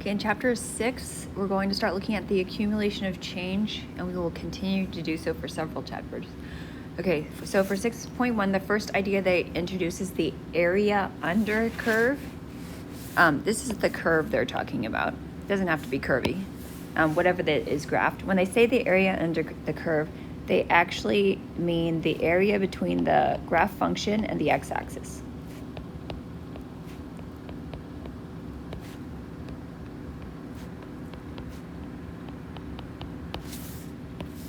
Okay, in chapter 6, we're going to start looking at the accumulation of change, and we will continue to do so for several chapters. Okay, so for 6.1, the first idea they introduce is the area under curve. This is the curve they're talking about. It doesn't have to be curvy, whatever that is graphed. When they say the area under the curve, they actually mean the area between the graph function and the x-axis.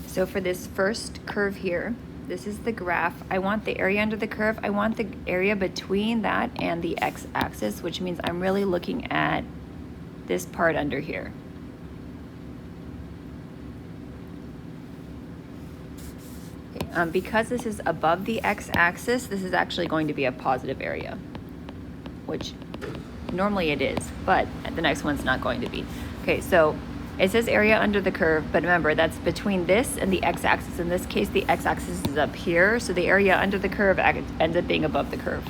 So for this first curve here, this is the graph. I want the area under the curve. I want the area between that and the x-axis, which means I'm really looking at this part under here. Okay, because this is above the x-axis, this is actually going to be a positive area, which normally it is, but the next one's not going to be. Okay, so it says area under the curve, but remember, that's between this and the x-axis. In this case, the x-axis is up here, so the area under the curve ends up being above the curve.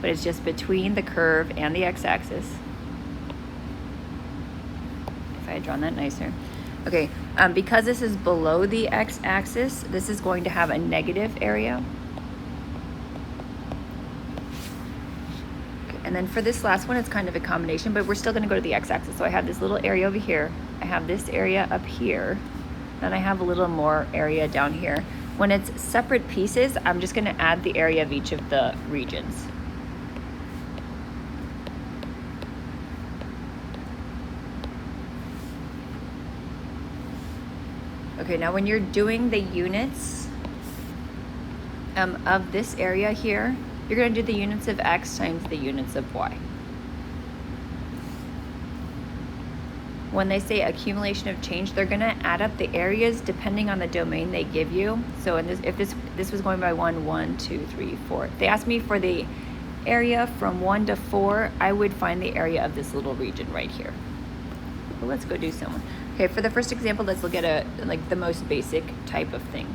But it's just between the curve and the x-axis. If I had drawn that nicer. Okay, because this is below the x-axis, this is going to have a negative area. And then for this last one, it's kind of a combination, but we're still going to go to the x-axis. So I have this little area over here. I have this area up here. Then I have a little more area down here. When it's separate pieces, I'm just going to add the area of each of the regions. Okay, now when you're doing the units of this area here, you're going to do the units of x times the units of y. When they say accumulation of change, they're going to add up the areas depending on the domain they give you. So in this, if this was going by 1, 2, 3, 4. If they asked me for the area from 1 to 4, I would find the area of this little region right here. But let's go do someone. Okay, for the first example, let's look at the most basic type of thing.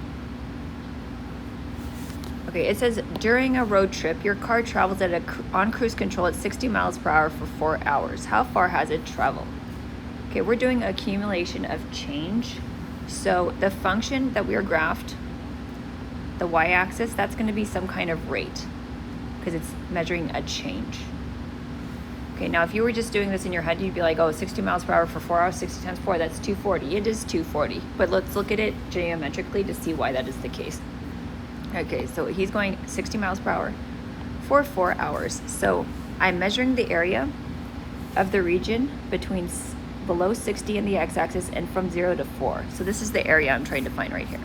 Okay, it says during a road trip, your car travels on cruise control at 60 miles per hour for 4 hours. How far has it traveled? Okay, we're doing accumulation of change. So the function that we are graphed, the y-axis, that's going to be some kind of rate because it's measuring a change. Okay, now if you were just doing this in your head, you'd be like, oh, 60 miles per hour for 4 hours, 60 times 4, that's 240. It is 240. But let's look at it geometrically to see why that is the case. Okay, so he's going 60 miles per hour for 4 hours. So I'm measuring the area of the region between below 60 and the x-axis and from 0 to 4. So this is the area I'm trying to find right here.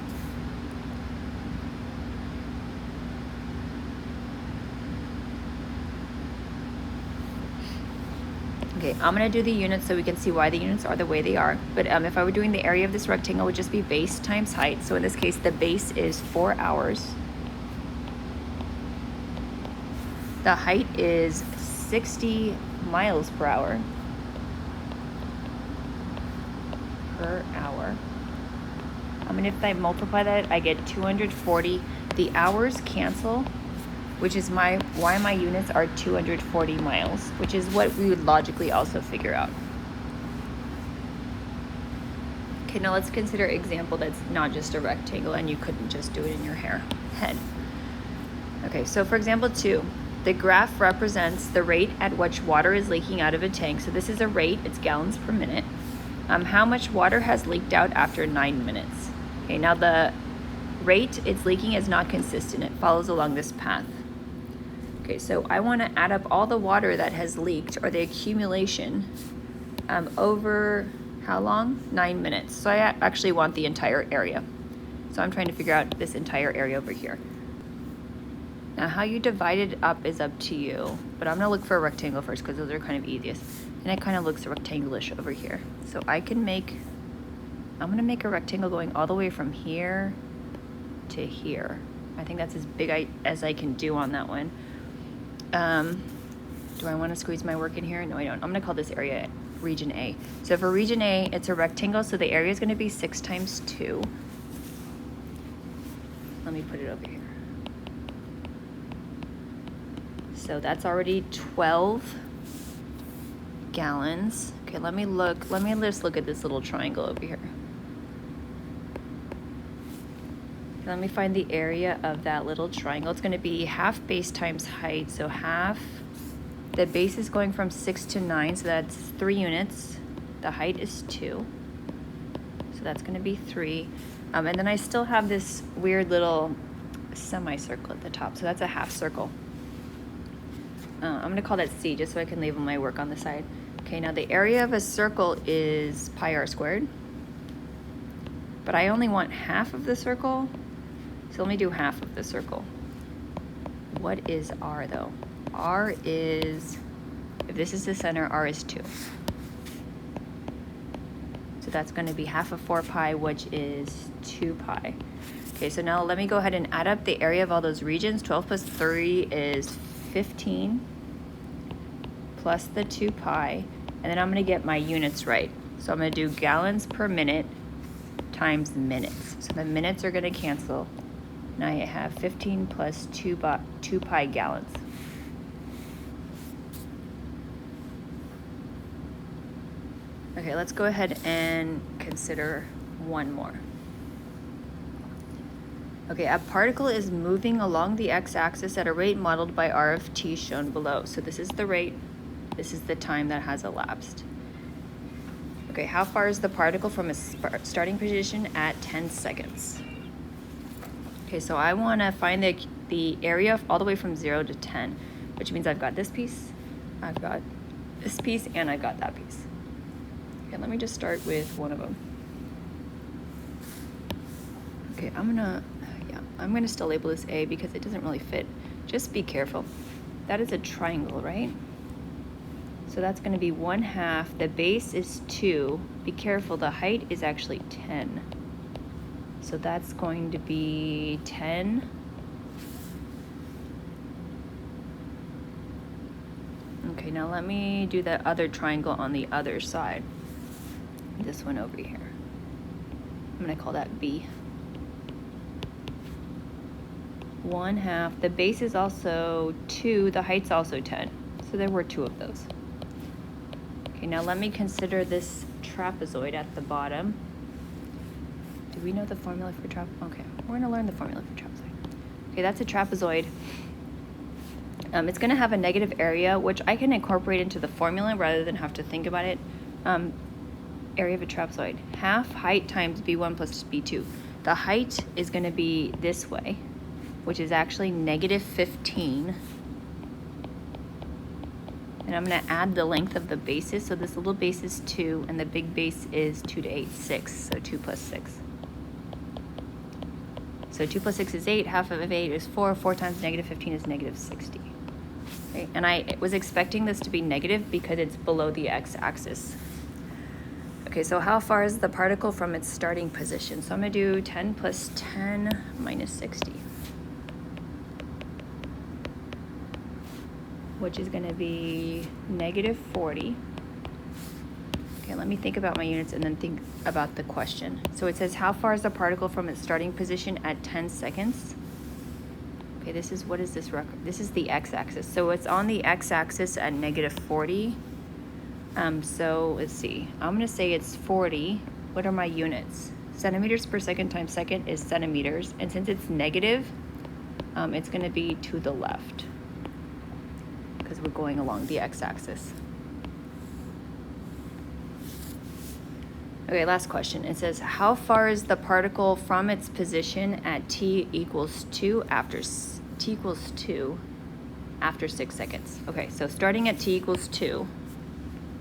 Okay, I'm going to do the units so we can see why the units are the way they are. But if I were doing the area of this rectangle, it would just be base times height. So in this case, the base is 4 hours. The height is 60 miles per hour. If I multiply that, I get 240. The hours cancel, which is why my units are 240 miles, which is what we would logically also figure out. Okay, now let's consider an example that's not just a rectangle and you couldn't just do it in your head. Okay, so for example 2, the graph represents the rate at which water is leaking out of a tank. So this is a rate, it's gallons per minute. How much water has leaked out after 9 minutes? Okay, now the rate it's leaking is not consistent. It follows along this path. Okay, so I want to add up all the water that has leaked, or the accumulation, over how long? 9 minutes. So I actually want the entire area. So I'm trying to figure out this entire area over here. Now how you divide it up is up to you, but I'm going to look for a rectangle first because those are kind of easiest. And it kind of looks rectangle-ish over here. So I'm going to make a rectangle going all the way from here to here. I think that's as big as I can do on that one. Do I want to squeeze my work in here? No, I don't. I'm going to call this area region A. So for region A, it's a rectangle, so the area is going to be 6 times 2. Let me put it over here. So that's already 12 gallons. Okay, let me just look at this little triangle over here. Let me find the area of that little triangle. It's gonna be half base times height. So half, the base is going from 6 to 9, so that's 3 units. The height is 2, so that's gonna be 3. And then I still have this weird little semicircle at the top, so that's a half circle. I'm gonna call that C just so I can label my work on the side. Okay, now the area of a circle is pi r squared, but I only want half of the circle, so let me do half of the circle. What is r though? R is, if this is the center, r is 2. So that's gonna be half of 4 pi, which is 2 pi. Okay, so now let me go ahead and add up the area of all those regions. 12 plus 3 is 15, plus the 2 pi, and then I'm gonna get my units right. So I'm gonna do gallons per minute times minutes. So the minutes are gonna cancel. Now I have 15 plus 2 pi gallons. Okay, let's go ahead and consider one more. Okay, a particle is moving along the x-axis at a rate modeled by r of t shown below. So this is the rate, this is the time that has elapsed. Okay, how far is the particle from its starting position at 10 seconds? Okay, so I want to find the area all the way from 0 to 10, which means I've got this piece, I've got this piece, and I've got that piece. Okay, let me just start with one of them. Okay, I'm gonna still label this A because it doesn't really fit. Just be careful. That is a triangle, right? So that's gonna be 1/2. The base is 2. Be careful, the height is actually 10. So that's going to be 10. Okay, now let me do that other triangle on the other side. This one over here. I'm gonna call that B. 1/2. The base is also 2. The height's also 10. So there were 2 of those. Okay, now let me consider this trapezoid at the bottom. Do we know the formula for Okay, we're gonna learn the formula for trapezoid. Okay, that's a trapezoid. It's gonna have a negative area, which I can incorporate into the formula rather than have to think about it. Area of a trapezoid. Half height times b1 plus b2. The height is gonna be this way, which is actually -15. And I'm gonna add the length of the bases. So this little base is 2, and the big base is 2 to 8, 6. So 2 plus 6. So 2 plus 6 is 8, half of 8 is 4. 4 times -15 is -60. Okay? And I was expecting this to be negative because it's below the x-axis. Okay, so how far is the particle from its starting position? So I'm gonna do 10 plus 10 minus 60. Which is gonna be -40. Okay, let me think about my units and then think about the question. So it says, how far is the particle from its starting position at 10 seconds? Okay, this is, what is this record? This is the x-axis. So it's on the x-axis at -40. So let's see, I'm gonna say it's 40. What are my units? Centimeters per second times second is centimeters. And since it's negative, it's gonna be to the left, because we're going along the x-axis. Okay, last question. It says, how far is the particle from its position at t equals 2 after t equals 2 after 6 seconds? Okay, so starting at t equals 2,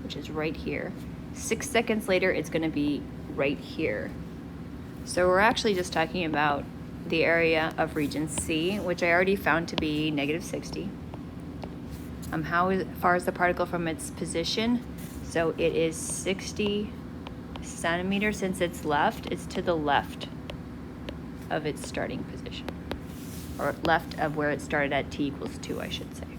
which is right here, 6 seconds later, it's gonna be right here. So we're actually just talking about the area of region C, which I already found to be -60. How far is the particle from its position? So it is 60 centimeters. Since it's left, it's to the left of its starting position, or left of where it started at t equals 2, I should say.